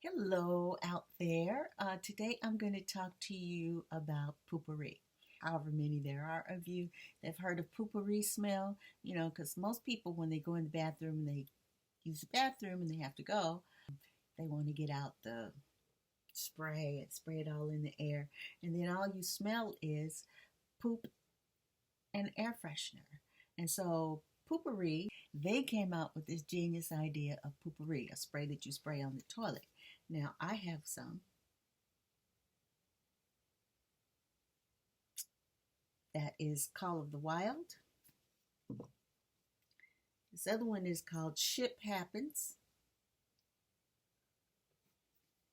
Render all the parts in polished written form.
Hello out there. Today I'm going to talk to you about Poo-Pourri. However many there are of you that have heard of Poo-Pourri smell, because most people when they go in the bathroom and they use the bathroom and they have to go, they want to get out the spray and spray it all in the air. And then all you smell is poop and air freshener. And so Poo-Pourri, they came out with this genius idea of Poo-Pourri, a spray that you spray on the toilet. Now I have some that is Call of the Wild. This other one is called Ship Happens.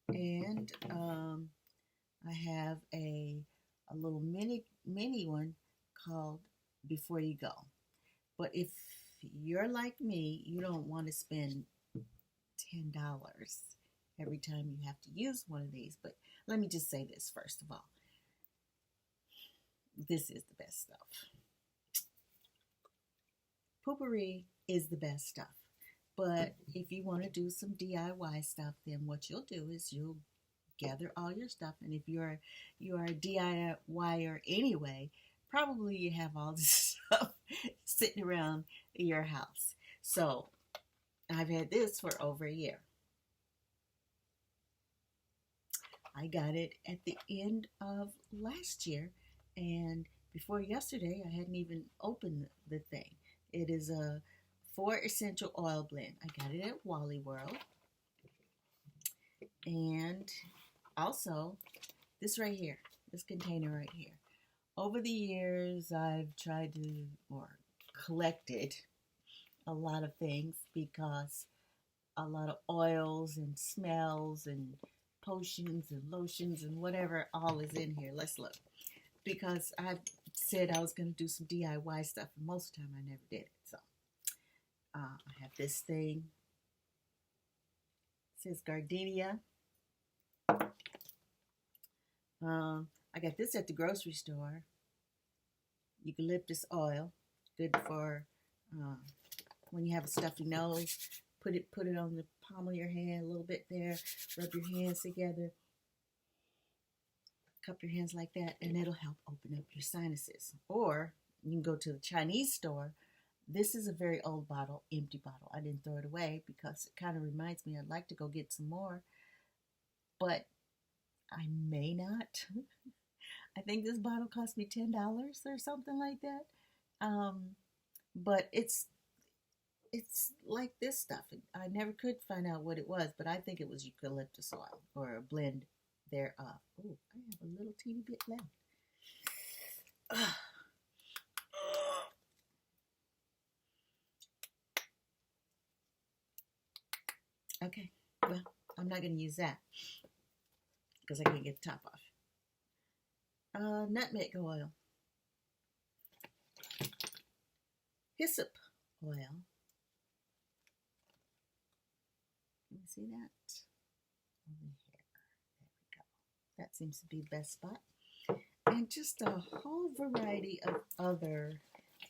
And I have a little mini one called Before You Go. But if you're like me, you don't want to spend $10 every time you have to use one of these. But let me just say this first of all. This is the best stuff. Poo-Pourri is the best stuff. But if you want to do some DIY stuff, then what you'll do is you'll gather all your stuff. And if you are a DIYer anyway, probably you have all this stuff sitting around your house. So I've had this for over a year. I got it at the end of last year, and before yesterday, I hadn't even opened the thing. It is a 4 essential oil blend. I got it at Wally World. And also, this right here, this container right here. Over the years, I've tried to, or collected a lot of things because a lot of oils and smells and potions and lotions and whatever all is in here. Let's look. Because I said I was going to do some DIY stuff, and most of the time I never did it. So I have this thing. It says Gardenia. I got this at the grocery store. Eucalyptus oil, good for when you have a stuffy nose. Put it on the palm of your hand, a little bit there. Rub your hands together. Cup your hands like that, and it'll help open up your sinuses. Or you can go to the Chinese store. This is a very old bottle, empty bottle. I didn't throw it away because it kind of reminds me I'd like to go get some more, but I may not. I think this bottle cost me $10 or something like that. But it's like this stuff. I never could find out what it was, but I think it was eucalyptus oil or a blend thereof. Oh, I have a little teeny bit left. Okay, well, I'm not going to use that because I can't get the top off. Nutmeg oil. Hyssop oil. Can you see that? Over here. There we go. That seems to be the best spot. And just a whole variety of other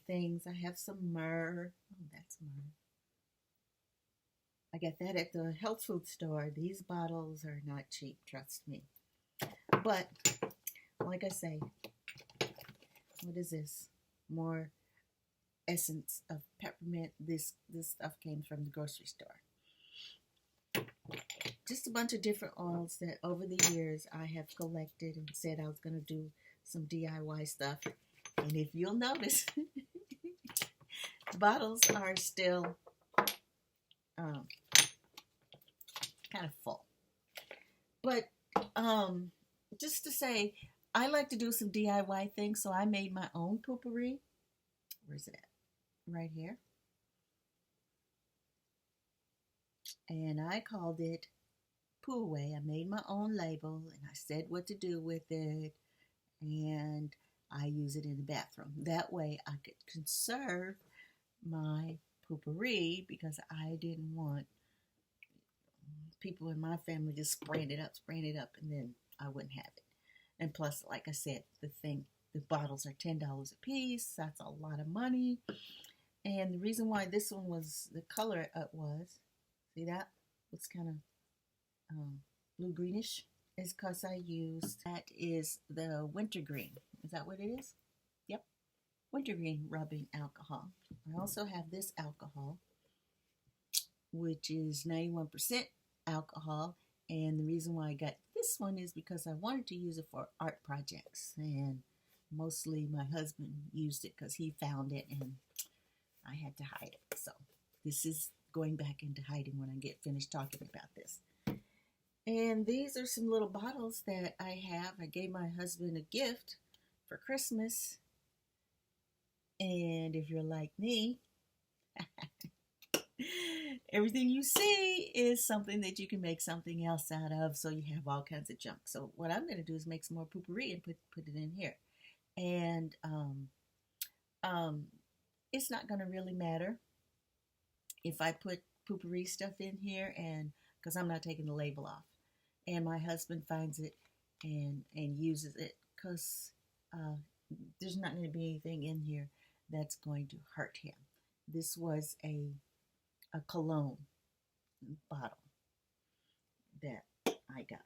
things. I have some myrrh. Oh, that's myrrh. I got that at the health food store. These bottles are not cheap, trust me. But, like I say, what is this? More essence of peppermint. This stuff came from the grocery store. Just a bunch of different oils that over the years I have collected and said I was going to do some DIY stuff. And if you'll notice, the bottles are still kind of full. But just to say, I like to do some DIY things, so I made my own Poo-Pourri. Where's it at? Right here. And I called it Poo-Away. I made my own label, and I said what to do with it, and I use it in the bathroom. That way I could conserve my Poo-Pourri because I didn't want people in my family just spraying it up, and then I wouldn't have it. And plus, like I said, the bottles are $10 a piece. That's a lot of money. And the reason why this one was the color it was, see that? It's kind of blue greenish, is because I used, that is the wintergreen. Is that what it is? Yep, wintergreen rubbing alcohol. I also have this alcohol, which is 91% alcohol. And the reason why I got this one is because I wanted to use it for art projects. And mostly my husband used it because he found it and I had to hide it. So this is going back into hiding when I get finished talking about this. And these are some little bottles that I have. I gave my husband a gift for Christmas. And if you're like me, everything you see is something that you can make something else out of, so you have all kinds of junk. So what I'm going to do is make some more Poo-Pourri and put it in here. And it's not going to really matter if I put Poo-Pourri stuff in here, and because I'm not taking the label off. And my husband finds it and uses it, because there's not going to be anything in here that's going to hurt him. This was a cologne bottle that I got.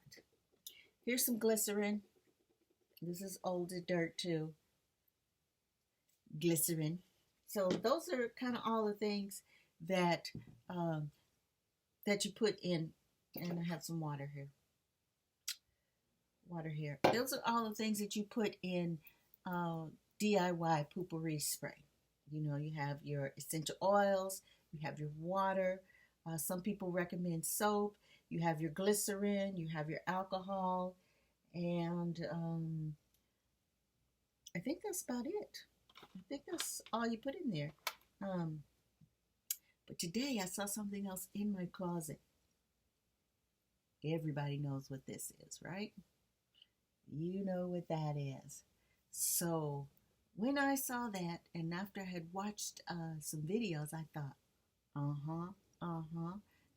Here's some glycerin. This is old as dirt too. Glycerin. So those are kind of all the things that that you put in. And I have some water here. Those are all the things that you put in DIY Poo-Pourri spray. You know, you have your essential oils, you have your water. Some people recommend soap. You have your glycerin, you have your alcohol, and I think that's about it. I think that's all you put in there. But today I saw something else in my closet. Everybody knows what this is, right? You know what that is. So when I saw that, and after I had watched some videos, I thought,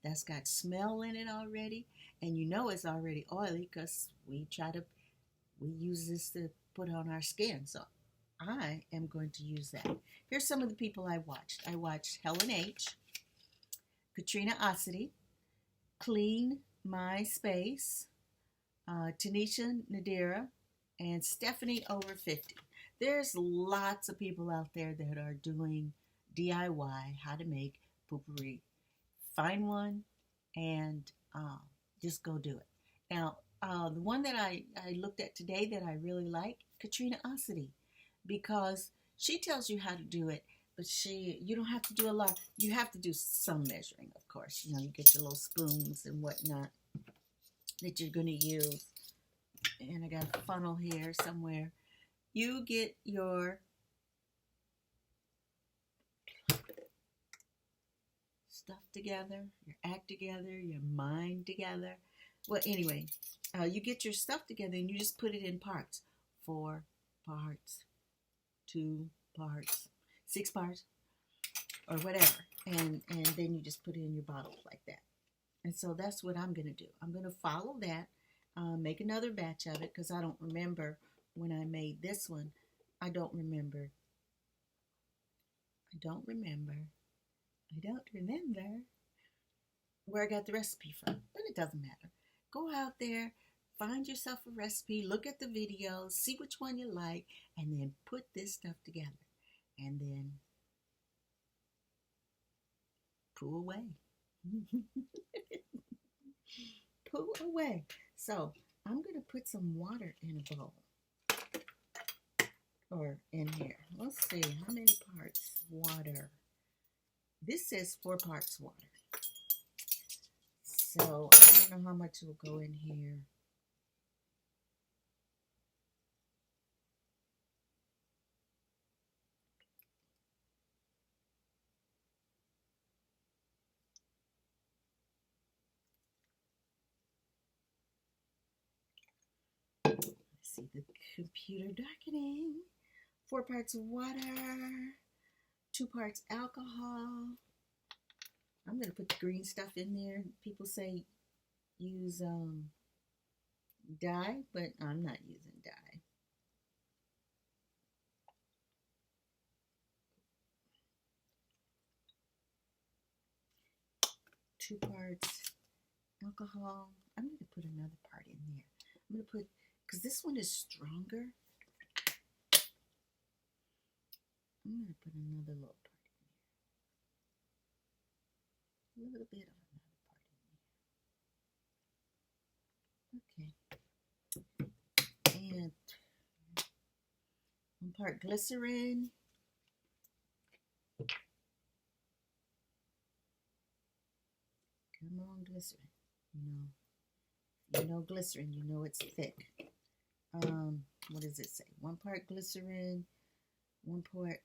that's got smell in it already. And you know it's already oily because we use this to put on our skin. So I am going to use that. Here's some of the people I watched. I watched Helen H., Katrina Ossity, Clean My Space, Tanisha Nadira, and Stephanie Over 50. There's lots of people out there that are doing DIY, how to make Poo-Pourri. Find one and just go do it. Now, the one that I looked at today that I really like, Katrina Ossity, because she tells you how to do it, but you don't have to do a lot. You have to do some measuring, of course. You know, you get your little spoons and whatnot that you're going to use. And I got a funnel here somewhere. You get your stuff together, your act together, your mind together. Well, anyway, you get your stuff together and you just put it in parts. 4 parts, 2 parts, 6 parts, or whatever. And then you just put it in your bottle like that. And so that's what I'm going to do. I'm going to follow that, make another batch of it, because I don't remember when I made this one. I don't remember where I got the recipe from, but it doesn't matter. Go out there, find yourself a recipe, look at the videos, see which one you like, and then put this stuff together. And then poo away. Poo away. So I'm going to put some water in a bowl. Or in here. Let's see, how many parts water? This says 4 parts water. So I don't know how much will go in here. Let's see, the computer darkening. 4 parts water, 2 parts alcohol. I'm going to put the green stuff in there. People say use dye, but I'm not using dye. Two parts alcohol. I'm going to put another part in there. I'm going to put, because this one is stronger, I'm going to put another little part in there. A little bit of another part in there. Okay. And 1 part glycerin. Come on, glycerin. You know glycerin. You know it's thick. What does it say? 1 part glycerin, 1 part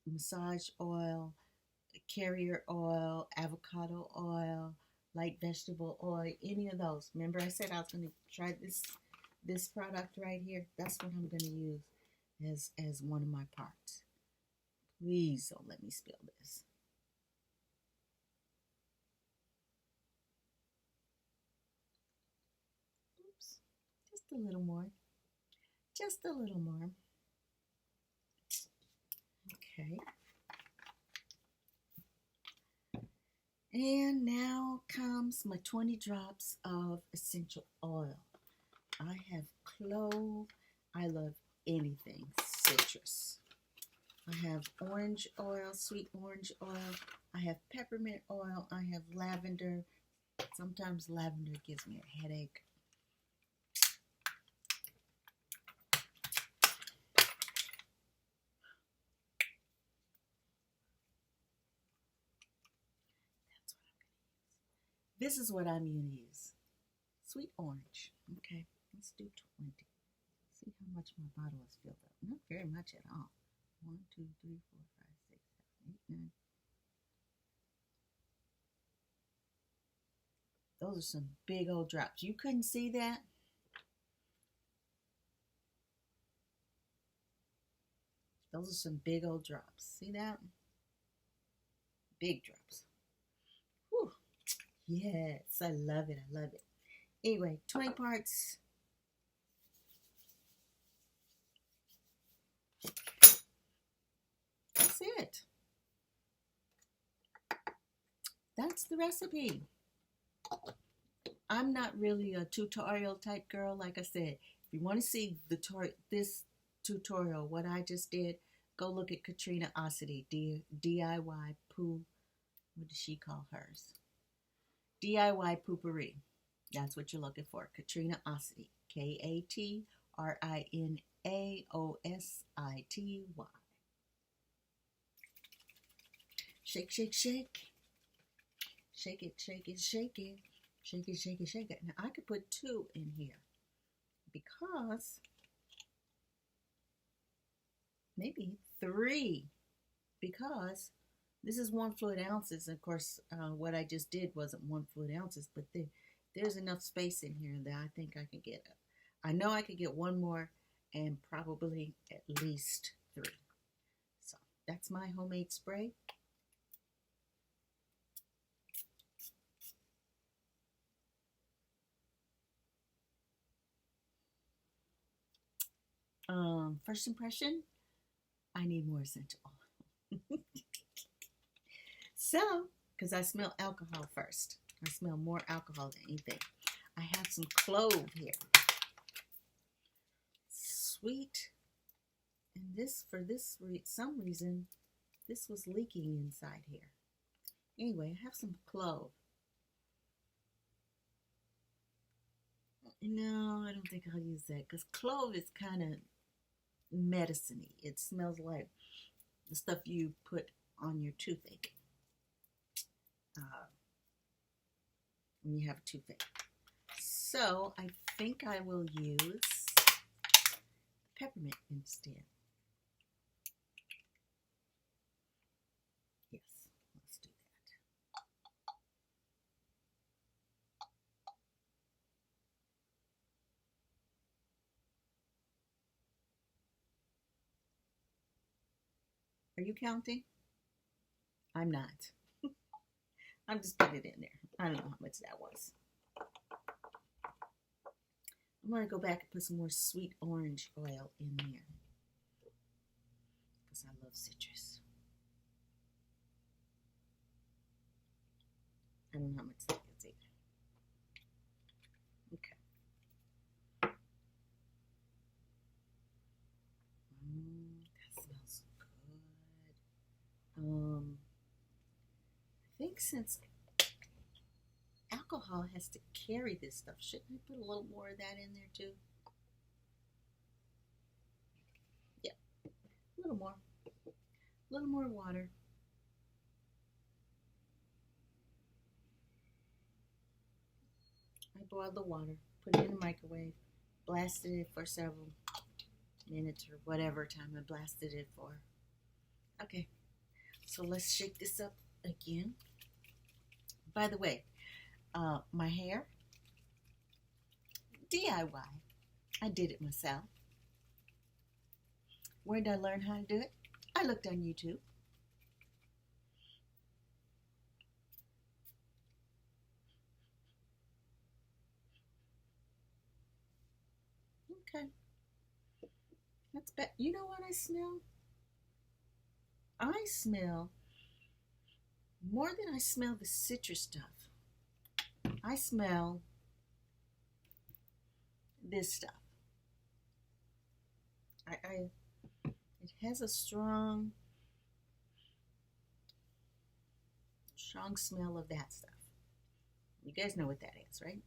massage oil, carrier oil, avocado oil, light vegetable oil, any of those. Remember I said I was going to try this product right here? That's what I'm going to use as one of my parts. Please don't let me spill this. Oops. Just a little more. Just a little more. Okay. And now comes my 20 drops of essential oil. I have clove. I love anything citrus. I have orange oil, sweet orange oil. I have peppermint oil. I have lavender. Sometimes lavender gives me a headache. This is what I'm going to use. Sweet orange. Okay, let's do 20. See how much my bottle is filled up. Not very much at all. 1, 2, 3, 4, 5, 6, 7, 8, 9. Those are some big old drops. You couldn't see that? Those are some big old drops. See that? Big drops. Whew. Yes, I love it. I love it. Anyway, 20 parts. That's it. That's the recipe. I'm not really a tutorial type girl. Like I said, if you want to see this tutorial, what I just did, go look at Katrina Ossity, DIY Poo. What does she call hers? DIY Poo-Pourri. That's what you're looking for. Katrina Ossity. KatrinaOssity. Shake, shake, shake. Shake it, shake it, shake it. Shake it, shake it, shake it. Now I could put 2 in here because maybe 3, because this is 1 fluid ounces. Of course, what I just did wasn't 1 fluid ounces, but there's enough space in here that I think I could get. I know I could get 1 more and probably at least 3. So that's my homemade spray. First impression, I need more essential oil. So, because I smell alcohol first. I smell more alcohol than anything. I have some clove here. Sweet. And this, for some reason, this was leaking inside here. Anyway, I have some clove. No, I don't think I'll use that because clove is kind of medicine-y. It smells like the stuff you put on your toothache when you have a toothache. So I think I will use peppermint instead. Yes, let's do that. Are you counting? I'm not. I'm just putting it in there. I don't know how much that was. I'm going to go back and put some more sweet orange oil in there because I love citrus. I don't know how much that is either. think since alcohol has to carry this stuff, shouldn't I put a little more of that in there too? Yeah, a little more. A little more water. I boiled the water, put it in the microwave, blasted it for several minutes or whatever time I blasted it for. Okay, so let's shake this up again. By the way, my hair, DIY. I did it myself. Where did I learn how to do it? I looked on YouTube. Okay, that's better. You know what I smell? I smell, more than I smell the citrus stuff, I smell this stuff. It has a strong smell of that stuff. You guys know what that is, right?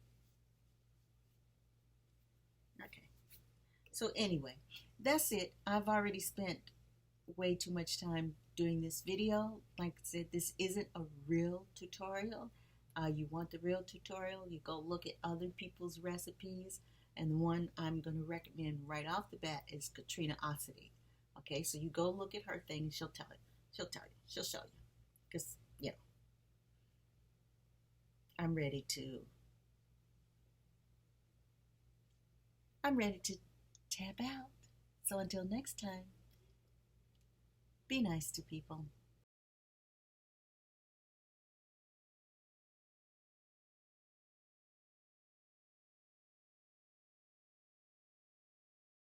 Okay. So anyway, that's it. I've already spent way too much time doing this video. Like I said, this isn't a real tutorial. You want the real tutorial, you go look at other people's recipes. And the one I'm going to recommend right off the bat is Katrina Ossity. Okay, so you go look at her thing and she'll tell you. She'll tell you. She'll show you. Because, you know, I'm ready to tap out. So until next time, be nice to people.